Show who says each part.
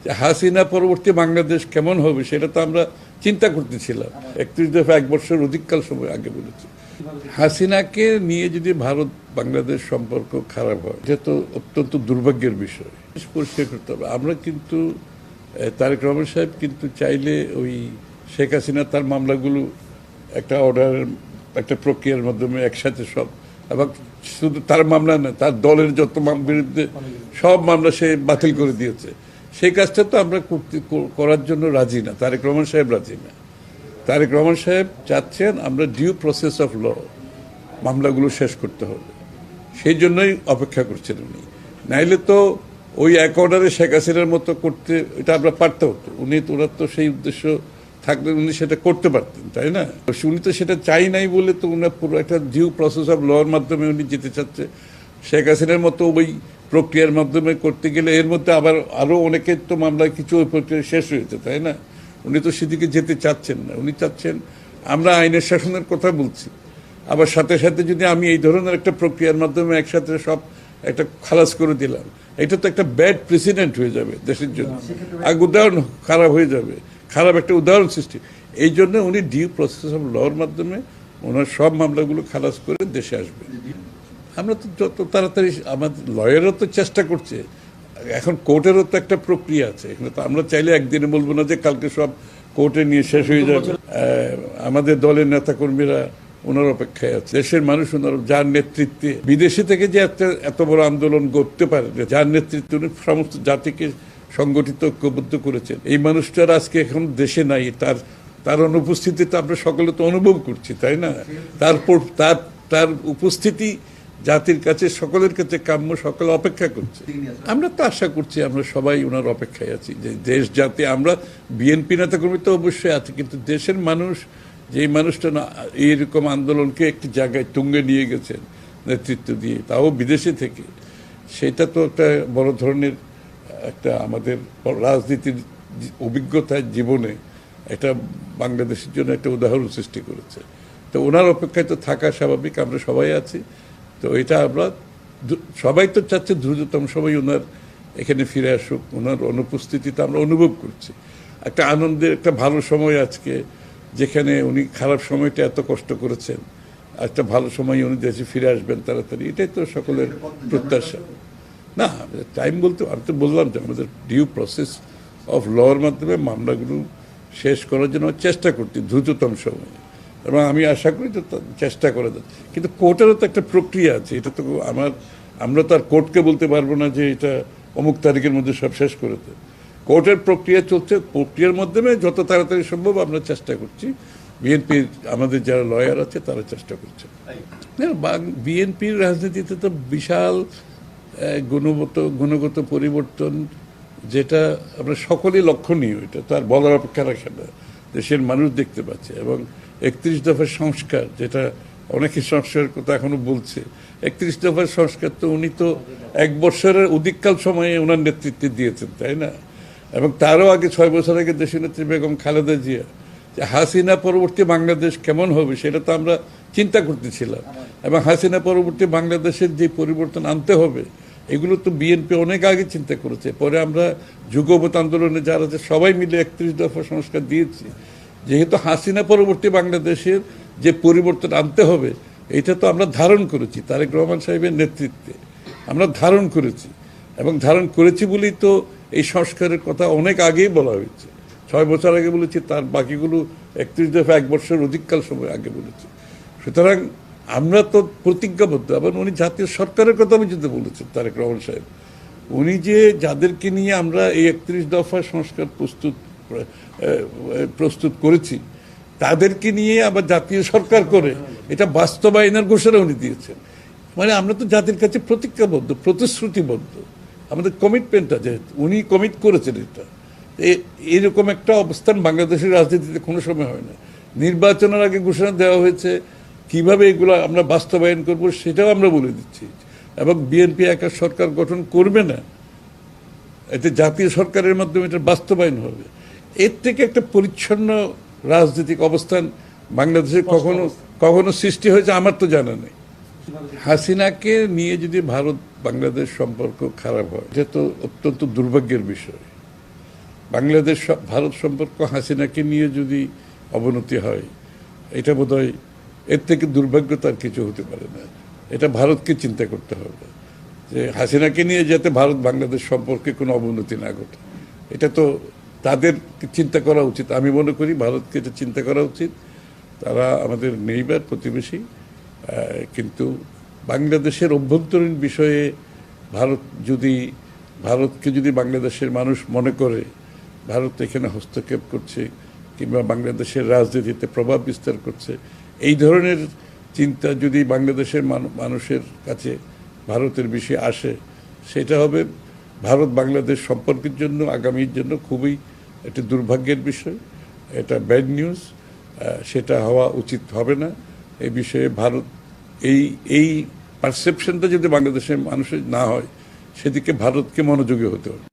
Speaker 1: যে হাসিনা পরবর্তী বাংলাদেশ কেমন হবে সেটা তো আমরা চিন্তা করতেছিলাম 31 দফা 1 বছর অধিককাল সময় আগে বলেছি। হাসিনাকে নিয়ে যদি ভারত বাংলাদেশ সম্পর্ক খারাপ হয় এটা তো অত্যন্ত দুর্ভাগ্যের বিষয়, পরিষ্কার করতে হবে। আমরা কিন্তু তারেক রহমান সাহেব কিন্তু চাইলে ওই শেখ হাসিনা তার মামলাগুলো একটা অর্ডার একটা প্রক্রিয়ার মাধ্যমে একসাথে সব, এবং শুধু তার মামলা না, তার দলের যত বিরুদ্ধে সব মামলা সে বাতিল করে দিয়েছে। সেই কাজটা তো আমরা করার জন্য রাজি না, তারেক রহমান সাহেব রাজি না। তারেক রহমান সাহেব চাচ্ছেন আমরা ডিউ প্রসেস অফ ল মামলাগুলো শেষ করতে হবে, সেই জন্যই অপেক্ষা করছেন উনি। নাইলে তো ওই এক অর্ডারে শেখ হাসিনার মতো করতে এটা আমরা পারতে হতো। ওনার তো সেই উদ্দেশ্য থাকলে উনি সেটা করতে পারতেন, তাই না? উনি তো সেটা চাই নাই বলে তো উনার পুরো একটা ডিউ প্রসেস অফ লর মাধ্যমে উনি যেতে চাচ্ছে। শেখ হাসিনার মতো ওই প্রক্রিয়ার মাধ্যমে করতে গেলে এর মধ্যে আবার আরও অনেকের তো মামলায় কিছু ওই প্রক্রিয়া শেষ হয়েছে, তাই না? উনি তো সেদিকে যেতে চাচ্ছেন না। উনি চাচ্ছেন আমরা আইনের শাসনের কথা বলছি, আবার সাথে সাথে যদি আমি এই ধরনের একটা প্রক্রিয়ার মাধ্যমে একসাথে সব একটা খালাস করে দিলাম, এটা তো একটা ব্যাড প্রেসিডেন্ট হয়ে যাবে দেশের জন্য, আর উদাহরণ খারাপ হয়ে যাবে, খারাপ একটা উদাহরণ সৃষ্টি। এই জন্য উনি ডিউ প্রসেস অফ লর মাধ্যমে ওনার সব মামলাগুলো খালাস করে দেশে আসবে। আমরা তো যত তাড়াতাড়ি, আমাদের লয়ারও তো চেষ্টা করছে, এখন কোর্টেরও তো একটা প্রক্রিয়া আছে। এখানে তো আমরা চাইলে একদিনে বলবো না যে কালকে সব কোর্টে নিয়ে শেষ হয়ে যাবে। আমাদের দলের নেতাকর্মীরা ওনার অপেক্ষায় আছে, দেশের মানুষ ওনার যার নেতৃত্বে বিদেশে থেকে যে এত বড় আন্দোলন করতে পারে, যার নেতৃত্বে উনি সমস্ত জাতিকে সংগঠিত ঐক্যবদ্ধ করেছেন, এই মানুষটার আজকে এখন দেশে নাই। তার অনুপস্থিতি তো আমরা সকলে তো অনুভব করছি, তাই না? তার উপস্থিতি জাতির কাছে, সকলের কাছে কাম্য, সকলে অপেক্ষা করছে। আমরা তো আশা করছি, আমরা সবাই ওনার অপেক্ষায় আছি যে দেশ জাতি, আমরা বিএনপি নেতাকর্মী তো অবশ্যই আছে, কিন্তু দেশের মানুষ, যেই মানুষটা না এইরকম আন্দোলনকে একটি জায়গায় তুঙ্গে নিয়ে গেছেন নেতৃত্ব দিয়ে, তাও বিদেশে থেকে, সেটা তো একটা বড় ধরনের একটা আমাদের রাজনীতির অভিজ্ঞতায় জীবনে একটা বাংলাদেশের জন্য একটা উদাহরণ সৃষ্টি করেছে। তো ওনার অপেক্ষায় তো থাকা স্বাভাবিক, আমরা সবাই আছি। তো এটা আমরা সবাই তো চাচ্ছে দ্রুততম সময় ওনার এখানে ফিরে আসুক। ওনার অনুপস্থিতিতে আমরা অনুভব করছি একটা আনন্দের, একটা ভালো সময় আজকে, যেখানে উনি খারাপ সময়টা এত কষ্ট করেছেন, একটা ভালো সময় উনি দেশে ফিরে আসবেন তাড়াতাড়ি, এটাই তো সকলের প্রত্যাশা। না, টাইম বলতে আমি তো বললাম যে আমাদের ডিউ প্রসেস অফ লর মাধ্যমে মামলাগুলো শেষ করার জন্য চেষ্টা করছি দ্রুততম সময়ে, এবং আমি আশা করি যে চেষ্টা করে যাচ্ছে। কিন্তু কোর্টেরও তো একটা প্রক্রিয়া আছে, এটা তো আমরা তো আর কোর্টকে বলতে পারবো না যে এটা অমুক তারিখের মধ্যে সব শেষ করে দেয়। কোর্টের প্রক্রিয়া চলছে, প্রক্রিয়ার মাধ্যমে যত তাড়াতাড়ি সম্ভব আমরা চেষ্টা করছি। বিএনপির আমাদের যারা লয়ার আছে তারা চেষ্টা করছে। বিএনপির রাজনীতিতে তো বিশাল গুণগত পরিবর্তন, যেটা আমরা সকলেই লক্ষণীয়, এটা তো আর বলার অপেক্ষা রাখে না, দেশের মানুষ দেখতে পাচ্ছে। এবং 31 দফার সংস্কার, যেটা অনেকে সংস্কারের কথা এখনো বলছে, 31 দফার সংস্কার তো উনি তো 1 বছরের অধিককাল সময়ে ওনার নেতৃত্বে দিয়েছেন, তাই না? এবং তারও আগে 6 বছর আগে দেশনেত্রী বেগম খালেদা জিয়া, যে হাসিনা পরবর্তী বাংলাদেশ কেমন হবে সেটা তো আমরা চিন্তা করতেছিলাম, এবং হাসিনা পরবর্তী বাংলাদেশের যে পরিবর্তন আনতে হবে এগুলো তো বিএনপি অনেক আগে চিন্তা করেছে। পরে আমরা যুগপৎ আন্দোলনে যারা আছে সবাই মিলে 31 দফা সংস্কার দিয়েছি। যেহেতু হাসিনা পরবর্তী বাংলাদেশের যে পরিবর্তন আনতে হবে এটা তো আমরা ধারণ করেছি, তারেক রহমান সাহেবের নেতৃত্বে আমরা ধারণ করেছি, এবং ধারণ করেছি বলেই তো এই সংস্কারের কথা অনেক আগেই বলা হয়েছে। 6 বছর আগে বলেছি, তার বাকিগুলো 31 দফা 1 বছর অধিককাল সময় আগে বলেছি। সুতরাং আমরা তো প্রতিজ্ঞাবদ্ধ। আবার উনি জাতীয় সরকারের কথা যদি বলেছেন তারেক রহমান সাহেব, উনি যে যাদেরকে নিয়ে আমরা এই 31 দফা সংস্কার প্রস্তুত করেছি তাদেরকে নিয়ে আবার জাতীয় সরকার করে এটা বাস্তবায়নের ঘোষণা উনি দিয়েছেন। মানে আমরা তো জাতির কাছে প্রতিজ্ঞাবদ্ধ, প্রতিশ্রুতিবদ্ধ, আমাদের কমিটমেন্ট আছে, উনি কমিট করেছেন। এটা এরকম একটা অবস্থান বাংলাদেশের রাজনীতিতে কোনো সময় হয় না। নির্বাচনের আগে ঘোষণা দেওয়া হয়েছে, কিভাবে এগুলো আমরা বাস্তবায়ন করব সেটাও আমরা বলে দিচ্ছি। এবং বিএনপি একা সরকার গঠন করবে না, এতে জাতীয় সরকারের মাধ্যমে এটা বাস্তবায়ন হবে। এর থেকে একটা পরিচ্ছন্ন রাজনৈতিক অবস্থান বাংলাদেশে কখনো সৃষ্টি হয়েছে আমার তো জানা নেই। হাসিনাকে নিয়ে যদি ভারত বাংলাদেশ সম্পর্ক খারাপ হয় এটা তো অত্যন্ত দুর্ভাগ্যের বিষয়। বাংলাদেশ ভারত সম্পর্ক হাসিনাকে নিয়ে যদি অবনতি হয়, এটা বোধহয় এর থেকে দুর্ভাগ্য তার কিছু হতে পারে না। এটা ভারতকে চিন্তা করতে হবে যে হাসিনাকে নিয়ে যাতে ভারত বাংলাদেশ সম্পর্কে কোনো অবনতি না ঘটে। এটা তো তাদের চিন্তা করা উচিত। আমি মনে করি ভারতকে এটা চিন্তা করা উচিত। তারা আমাদের নেইবার, প্রতিবেশী, কিন্তু বাংলাদেশের অভ্যন্তরীণ বিষয়ে ভারতকে যদি বাংলাদেশের মানুষ মনে করে ভারত এখানে হস্তক্ষেপ করছে কিংবা বাংলাদেশের রাজনীতিতে প্রভাব বিস্তার করছে, এই ধরনের চিন্তা যদি বাংলাদেশের মানুষের কাছে ভারতের বিষয়ে আসে, সেটা হবে ভারত বাংলাদেশ সম্পর্কের জন্য, আগামীর জন্য খুবই একটা দুর্ভাগ্যের বিষয়। এটা ব্যাড নিউজ। সেটা হওয়া উচিত হবে না। এই বিষয়ে ভারত এই পারসেপশনটা যদি বাংলাদেশের মানুষের না হয়, সেদিকে ভারতকে মনোযোগী হতে হবে।